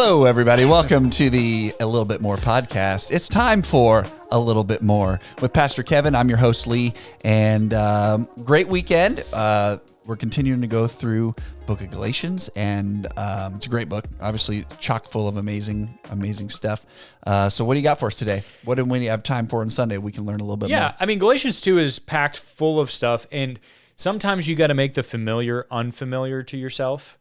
Hello, everybody. Welcome to the A Little Bit More podcast. It's time for A Little Bit More with Pastor Kevin. I'm your host, Lee, and great weekend. We're continuing to go through the book of Galatians, and it's a great book, obviously chock full of amazing stuff. So what do you got for us today? What do we have time for on Sunday? We can learn a little bit more. Yeah, I mean, Galatians 2 is packed full of stuff, and sometimes you got to make the familiar unfamiliar to yourself.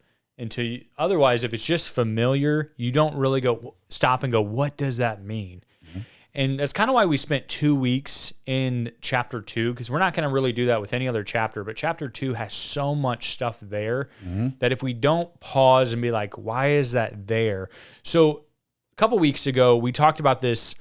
Otherwise, if it's just familiar, you don't really stop and go, what does that mean? Mm-hmm. And that's kind of why we spent 2 weeks in chapter 2, because we're not going to really do that with any other chapter. But chapter 2 has so much stuff there that if we don't pause and be like, why is that there? So a couple weeks ago, we talked about this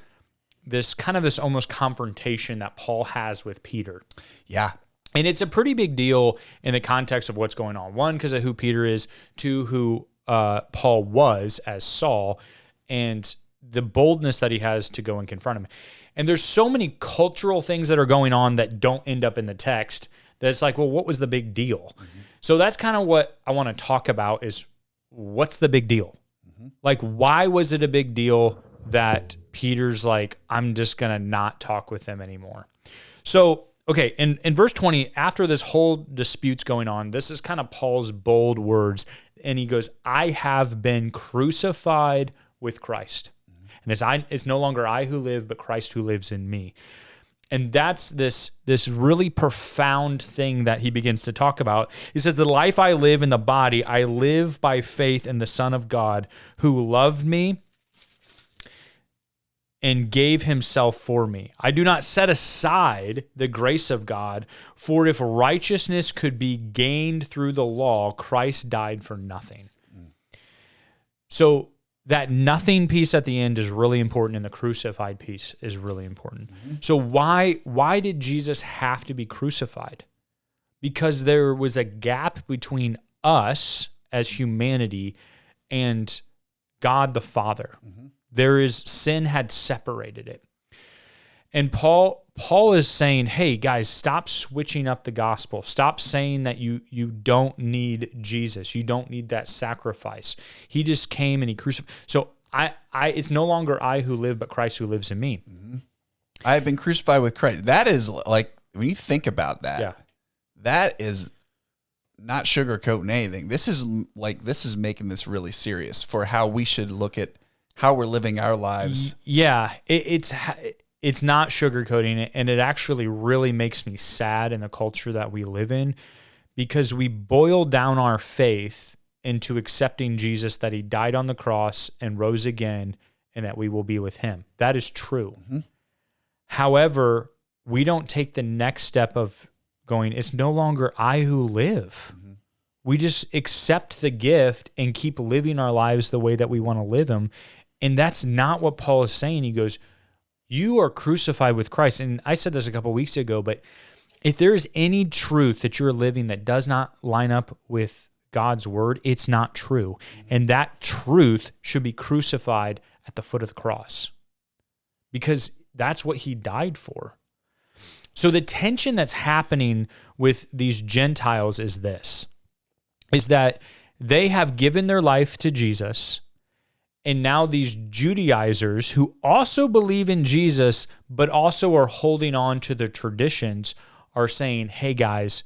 almost confrontation that Paul has with Peter. Yeah. And it's a pretty big deal in the context of what's going on. One, because of who Peter is. Two, who Paul was as Saul, and the boldness that he has to go and confront him. And there's so many cultural things that are going on that don't end up in the text that it's like, well, what was the big deal? Mm-hmm. So that's kind of what I want to talk about is what's the big deal? Mm-hmm. Like, why was it a big deal that Peter's like, I'm just going to not talk with them anymore? So, okay, in verse 20, after this whole dispute's going on, this is kind of Paul's bold words, and he goes, I have been crucified with Christ. Mm-hmm. And it's no longer I who live, but Christ who lives in me. And that's this really profound thing that he begins to talk about. He says, the life I live in the body, I live by faith in the Son of God, who loved me and gave himself for me. I do not set aside the grace of God, for if righteousness could be gained through the law, Christ died for nothing. So that nothing piece at the end is really important, and the crucified piece is really important. Mm-hmm. So why did Jesus have to be crucified? Because there was a gap between us as humanity and God the Father. Mm-hmm. Sin had separated it. And Paul is saying, hey, guys, stop switching up the gospel. Stop saying that you don't need Jesus. You don't need that sacrifice. He just came and he crucified. So it's no longer I who live, but Christ who lives in me. Mm-hmm. I have been crucified with Christ. That is like, when you think about that, that is not sugarcoating anything. This is making this really serious for how we should look at how we're living our lives. Yeah, it's not sugarcoating it, and it actually really makes me sad in the culture that we live in, because we boil down our faith into accepting Jesus, that he died on the cross and rose again, and that we will be with him. That is true. Mm-hmm. However, we don't take the next step of going, it's no longer I who live. Mm-hmm. We just accept the gift and keep living our lives the way that we want to live them. And that's not what Paul is saying. He goes, you are crucified with Christ. And I said this a couple of weeks ago, but if there is any truth that you're living that does not line up with God's word, it's not true. And that truth should be crucified at the foot of the cross, because that's what he died for. So the tension that's happening with these Gentiles is that they have given their life to Jesus. And now these Judaizers who also believe in Jesus, but also are holding on to the traditions, are saying, hey guys,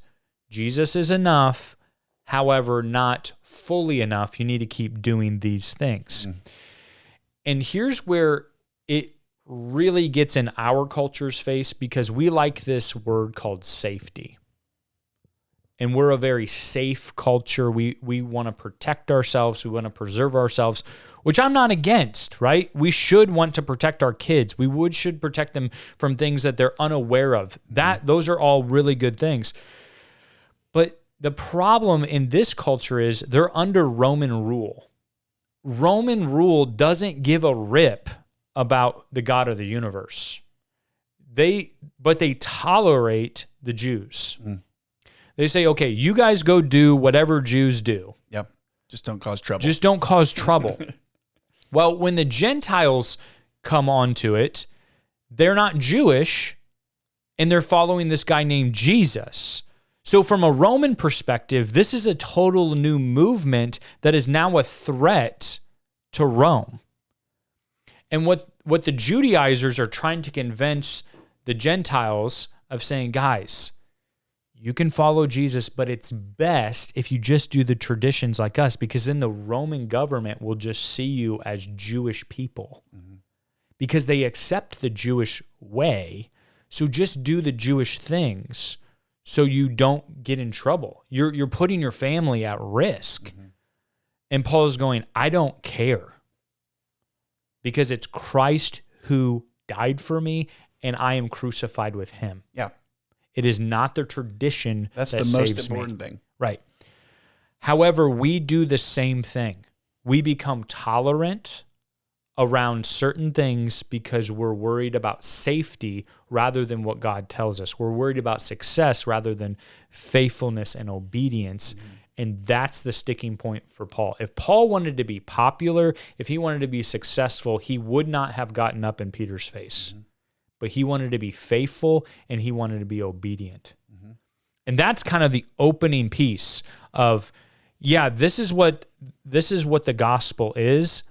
Jesus is enough. However, not fully enough. You need to keep doing these things. Mm. And here's where it really gets in our culture's face, because we like this word called safety. And we're a very safe culture. We want to protect ourselves. We want to preserve ourselves, which I'm not against, right? We should want to protect our kids. Should protect them from things that they're unaware of. Those are all really good things. But the problem in this culture is they're under Roman rule. Roman rule doesn't give a rip about the God of the universe. But they tolerate the Jews. Mm. They say, okay, you guys go do whatever Jews do. Yep. Just don't cause trouble. Just don't cause trouble. Well, when the Gentiles come onto it, they're not Jewish, and they're following this guy named Jesus. So from a Roman perspective, this is a total new movement that is now a threat to Rome. And what the Judaizers are trying to convince the Gentiles of saying, guys, you can follow Jesus, but it's best if you just do the traditions like us, because then the Roman government will just see you as Jewish people because they accept the Jewish way. So just do the Jewish things so you don't get in trouble. You're putting your family at risk. And Paul is going, I don't care, because it's Christ who died for me and I am crucified with him. Yeah. It is not the tradition That's that the saves most important me. thing. Right. However, we do the same thing. We become tolerant around certain things because we're worried about safety rather than what God tells us. We're worried about success rather than faithfulness and obedience. And that's the sticking point for Paul. If Paul wanted to be popular, if he wanted to be successful, he would not have gotten up in Peter's face. But he wanted to be faithful and he wanted to be obedient. And that's kind of the opening piece of, yeah, this is what the gospel is,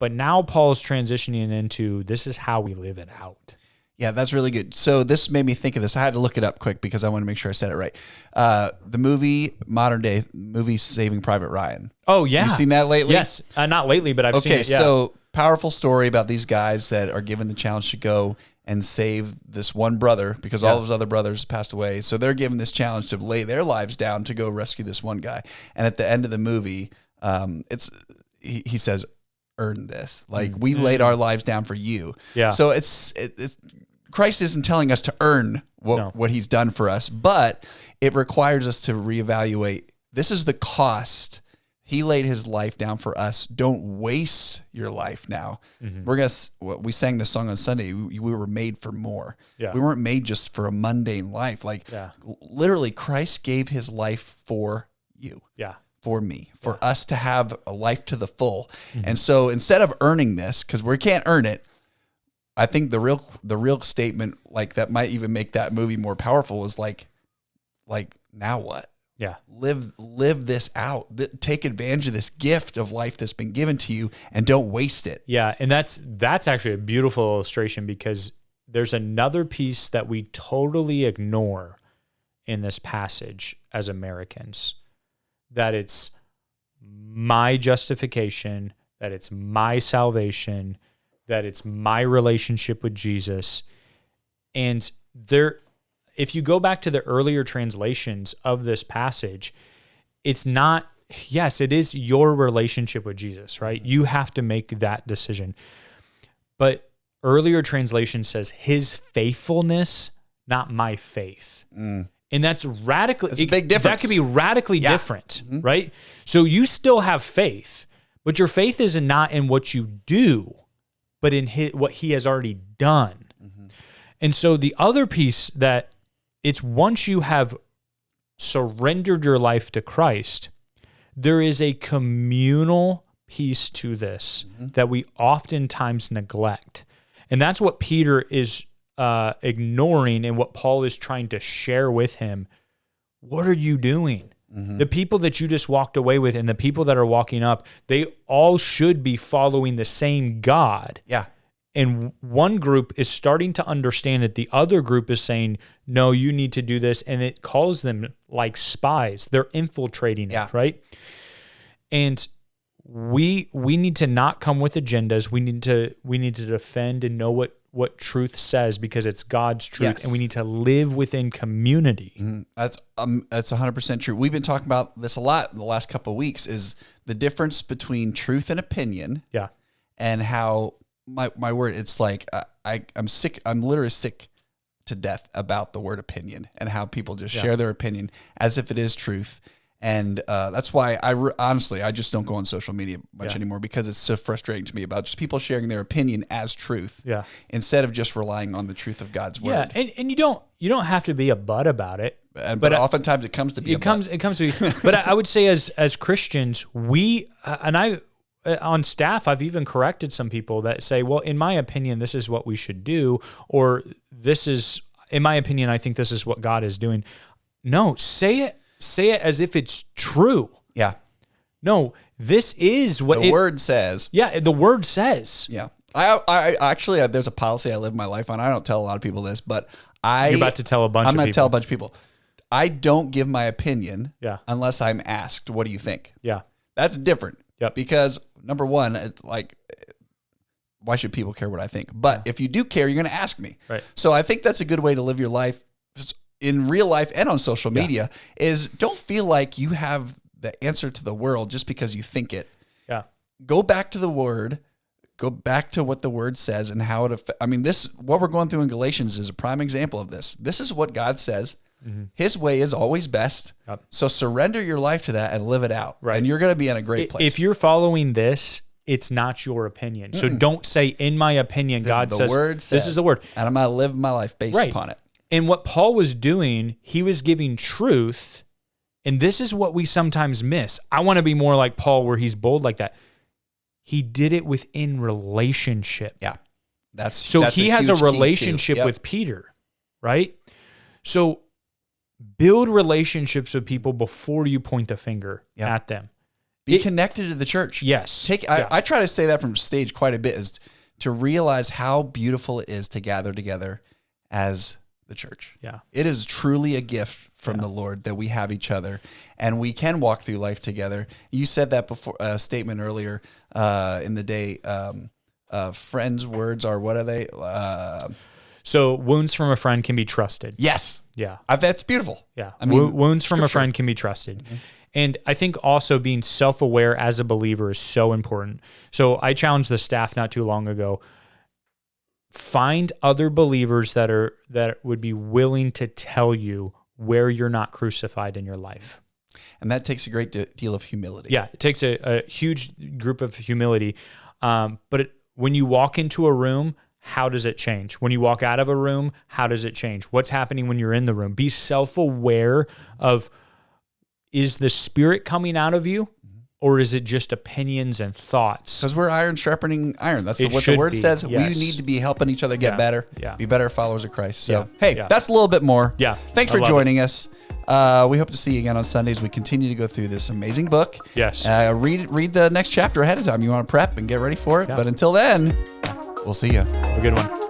but now Paul's transitioning into this is how we live it out. Yeah, that's really good. So this made me think of this. I had to look it up quick because I want to make sure I said it right. The modern day movie Saving Private Ryan. Oh, yeah. You seen that lately? Yes. Not lately, but I've seen it. Yeah. So powerful story about these guys that are given the challenge to go and save this one brother because all of his other brothers passed away. So they're given this challenge to lay their lives down to go rescue this one guy. And at the end of the movie, he says, earn this. Like, we laid our lives down for you. Yeah. So it's Christ isn't telling us to earn what he's done for us, but it requires us to reevaluate. This is the cost. He laid his life down for us. Don't waste your life now. We sang this song on Sunday. We were made for more. Yeah. We weren't made just for a mundane life. Like, literally, Christ gave his life for you. Yeah. For me, for us to have a life to the full. And so instead of earning this, because we can't earn it, I think the real statement, like, that might even make that movie more powerful is like now what? Yeah. Live this out. Take advantage of this gift of life that's been given to you and don't waste it. Yeah, and that's actually a beautiful illustration, because there's another piece that we totally ignore in this passage as Americans, that it's my justification, that it's my salvation, that it's my relationship with Jesus. And if you go back to the earlier translations of this passage, it's not, yes, it is your relationship with Jesus, right? You have to make that decision. But earlier translation says his faithfulness, not my faith. And that's radically, That's a big difference. That could be radically different, right? So you still have faith, but your faith is not in what you do, but in what he has already done. And so the other piece that it's once you have surrendered your life to Christ, there is a communal piece to this that we oftentimes neglect. And that's what Peter is ignoring and what Paul is trying to share with him. What are you doing? The people that you just walked away with and the people that are walking up, they all should be following the same God. Yeah. And one group is starting to understand it. The other group is saying, no, you need to do this. And it calls them like spies. They're infiltrating it, right? And we need to not come with agendas. We need to defend and know what truth says, because it's God's truth, and we need to live within community. That's 100% true. We've been talking about this a lot in the last couple of weeks, is the difference between truth and opinion. Yeah. And how my word, it's like I'm sick. I'm literally sick to death about the word opinion and how people just share their opinion as if it is truth. And that's why honestly, I just don't go on social media much anymore, because it's so frustrating to me about just people sharing their opinion as truth instead of just relying on the truth of God's word. Yeah, and you don't have to be a butt about it. But oftentimes it comes to be it comes to be. But I would say as Christians, we and I on staff, I've even corrected some people that say, well, in my opinion, this is what we should do, or this is, in my opinion, I think this is what God is doing. No, say it as if it's true. Yeah. No, this is what The word says. Yeah, the word says. Yeah. I actually, there's a policy I live my life on. I don't tell a lot of people this, but You're about to tell a bunch of I'm people. going to tell a bunch of people. I don't give my opinion Yeah. unless I'm asked, what do you think? Yeah. That's different. Yep. Because number one, it's like, why should people care what I think? But if you do care, you're going to ask me. Right. So I think that's a good way to live your life in real life and on social media is don't feel like you have the answer to the world just because you think it. Yeah. Go back to the word, go back to what the word says and how it I mean, what we're going through in Galatians is a prime example of this. This is what God says. Mm-hmm. His way is always best. Yep. So surrender your life to that and live it out. Right. And you're going to be in a great place. If you're following this, it's not your opinion. So don't say, in my opinion, God says, word says, this is the word. And I'm going to live my life based upon it. And what Paul was doing, he was giving truth. And this is what we sometimes miss. I want to be more like Paul where he's bold like that. He did it within relationship. Yeah. That's he has a relationship with Peter, right? So build relationships with people before you point the finger at them. Be connected to the church. Yes. I try to say that from stage quite a bit, is to realize how beautiful it is to gather together as the church. Yeah. It is truly a gift from the Lord that we have each other and we can walk through life together. You said that before, statement earlier in the day. Friends' words are, what are they? So wounds from a friend can be trusted. Yes. Yeah. That's beautiful. Yeah. I mean, wounds from a friend can be trusted. Mm-hmm. And I think also being self-aware as a believer is so important. So I challenged the staff not too long ago. Find other believers that would be willing to tell you where you're not crucified in your life. And that takes a great deal of humility. Yeah, it takes a huge group of humility. But when you walk into a room, how does it change? When you walk out of a room, how does it change? What's happening when you're in the room? Be self-aware of, is the Spirit coming out of you, or is it just opinions and thoughts? Because we're iron sharpening iron. That's what the word says. Yes. We need to be helping each other get better, be better followers of Christ. So, hey, that's a little bit more. Yeah. Thanks for joining us. We hope to see you again on Sundays. We continue to go through this amazing book. Yes. Read the next chapter ahead of time. You want to prep and get ready for it. Yeah. But until then, we'll see you. Have a good one.